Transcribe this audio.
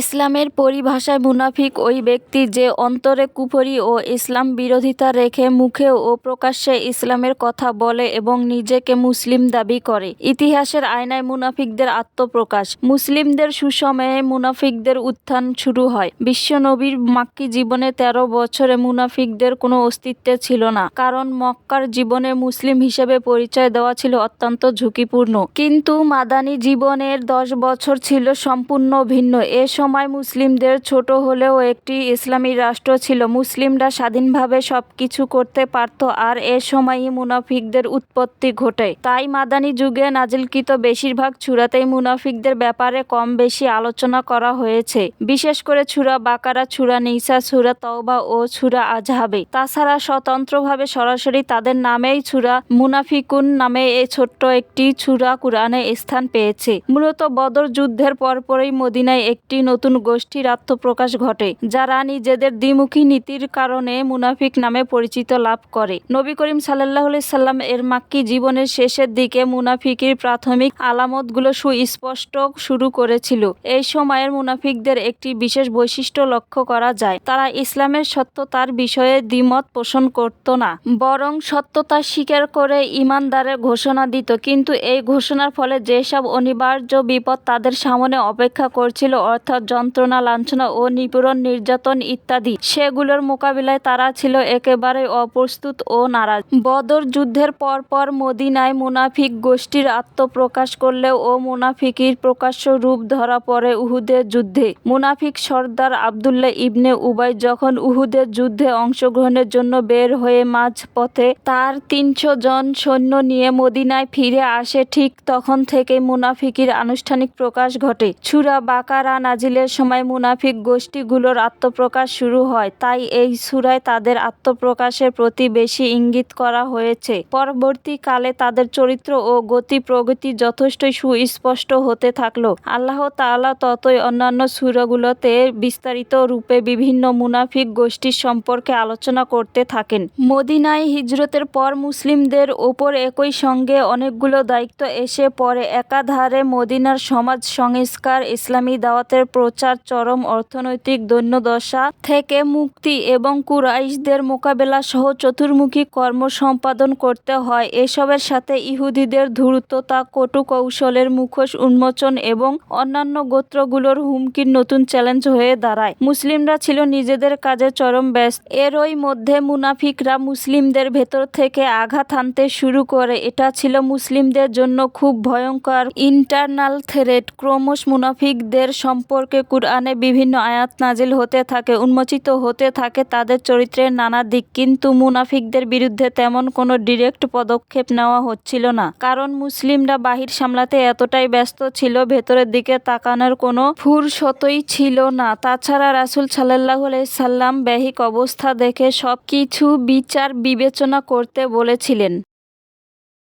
ইসলামের পরিভাষায় মুনাফিক ওই ব্যক্তি যে অন্তরে কুফরি ও ইসলাম বিরোধিতা রেখে মুখে ও প্রকাশ্যে ইসলামের কথা বলে এবং নিজেকে মুসলিম দাবি করে। ইতিহাসের আয়নায় মুনাফিকদের আত্মপ্রকাশ। মুসলিমদের সুসময়ে মুনাফিকদের উত্থান শুরু হয়। বিশ্বনবীর মাক্কী জীবনে 13 বছরে মুনাফিকদের কোনো অস্তিত্ব ছিল না, কারণ মক্কার জীবনে মুসলিম হিসেবে পরিচয় দেওয়া ছিল অত্যন্ত ঝুঁকিপূর্ণ। কিন্তু মাদানী জীবনের 10 বছর ছিল সম্পূর্ণ ভিন্ন। এ সময় মুসলিমদের ছোট হলেও একটি ইসলামী রাষ্ট্র ছিল। মুসলিমরা স্বাধীনভাবে সবকিছু করতে পারত, আর এ সময়ই মুনাফিকদের উৎপত্তি ঘটে। তাই মাদানী যুগে নাজিলকৃত বেশিরভাগ সূরাতেই মুনাফিকদের ব্যাপারে কম বেশি আলোচনা করা হয়েছে, বিশেষ করে সূরা বাকারা, সূরা নিসা, সূরা তাওবা ও সূরা আহজাবে। তাছাড়া স্বতন্ত্রভাবে সরাসরি তাদের নামেই সূরা মুনাফিকুন নামে এই ছোট্ট একটি সূরা কুরআনে স্থান পেয়েছে। মূলত বদর যুদ্ধের পরপরই মদিনায় একটি নতুন গোষ্ঠীর আত্মপ্রকাশ ঘটে, যারা নিজেদের দ্বিমুখী নীতির কারণে মুনাফিক নামে পরিচিত লাভ করে। নবী করিম সাল্লাল্লাহু আলাইহি সাল্লাম এর মাক্কী জীবনের শেষের দিকে মুনাফিকির প্রাথমিক আলামতগুলো সুস্পষ্ট শুরু করেছিল। এই সময়ের মুনাফিকদের একটি বিশেষ বৈশিষ্ট্য লক্ষ্য করা যায়। তারা ইসলামের সত্যতার বিষয়ে দ্বিমত পোষণ করত না, বরং সত্যতা স্বীকার করে ঈমানদারের ঘোষণা দিত। কিন্তু এই ঘোষণার ফলে যেসব অনিবার্য বিপদ তাদের সামনে অপেক্ষা করছিল, অর্থাৎ যন্ত্রণা, লাঞ্ছনা ও নিপীড়ন, নির্যাতন ইত্যাদি, সেগুলোর মোকাবিলায় তারা ছিল একেবারে অপ্রস্তুত ও নারাজ। বদর যুদ্ধের পরপর মদিনায় মুনাফিক গোষ্ঠীর আত্মপ্রকাশ করলেও মুনাফিকির প্রকাশ্য রূপ ধরা পড়ে উহুদের যুদ্ধে। মুনাফিক সর্দার আবদুল্লাহ ইবনে উবাই যখন উহুদের যুদ্ধে অংশগ্রহণের জন্য বের হয়ে মাঝপথে তার 300 জন সৈন্য নিয়ে মদিনায় ফিরে আসে, ঠিক তখন থেকেই মুনাফিকির আনুষ্ঠানিক প্রকাশ ঘটে। সূরা বাকারা নাজিলের সময় মুনাফিক গোষ্ঠীগুলোর আত্মপ্রকাশ শুরু হয়, তাই এই সূরায় তাদের আত্মপ্রকাশের প্রতি বেশি ইঙ্গিত করা হয়েছে। পরবর্তীকালে তাদের চরিত্র ও গতি প্রগতি যথেষ্টই সুস্পষ্ট হতে থাকলো। আল্লাহ তাআলা ততই অন্যান্য সূরাগুলোতে বিস্তারিত রূপে বিভিন্ন মুনাফিক গোষ্ঠীর সম্পর্কে আলোচনা করতে থাকেন। মদিনায় হিজরতের পর মুসলিমদের ওপর একই সঙ্গে অনেকগুলো দায়িত্ব এসে পড়ে। একাধারে মদিনার সমাজ সংস্কার, ইসলামী দাওয়াতের প্রচার, চরম অর্থনৈতিক দৈন্যদশা থেকে মুক্তি এবং কুরাইশদের মোকাবেলা সহ চতুর্মুখী কর্ম সম্পাদন করতে হয়। এসবের সাথে ইহুদিদের ধূর্ততা, কটু কৌশলের মুখোশ উন্মোচন এবং অন্যান্য গোত্রগুলোর হুমকির নতুন চ্যালেঞ্জ হয়ে দাঁড়ায়। মুসলিমরা ছিল নিজেদের কাজে চরম ব্যস্ত। এরই মধ্যে মুনাফিকরা মুসলিমদের ভেতর থেকে আঘাত হানতে শুরু করে। এটা ছিল মুসলিমদের জন্য খুব ভয়ঙ্কর ইন্টারনাল থ্রেট। ক্রমশ মুনাফিকদের সম্পর্কে কুরআনে বিভিন্ন আয়াত নাজিল হতে থাকে, উন্মোচিত হতে থাকে তাদের চরিত্রের নানা দিক। কিন্তু মুনাফিকদের বিরুদ্ধে তেমন কোনো ডিরেক্ট পদক্ষেপ নেওয়া হচ্ছিল না, কারণ মুসলিমরা বাহির সামলাতে এতটাই ব্যস্ত ছিল, ভেতরের দিকে তাকানোর কোনো ফুরসতই ছিল না। তাছাড়া রাসূল সাল্লাল্লাহু আলাইহি সাল্লাম বাহ্যিক অবস্থা দেখে সবকিছু বিচার বিবেচনা করতে বলেছিলেন।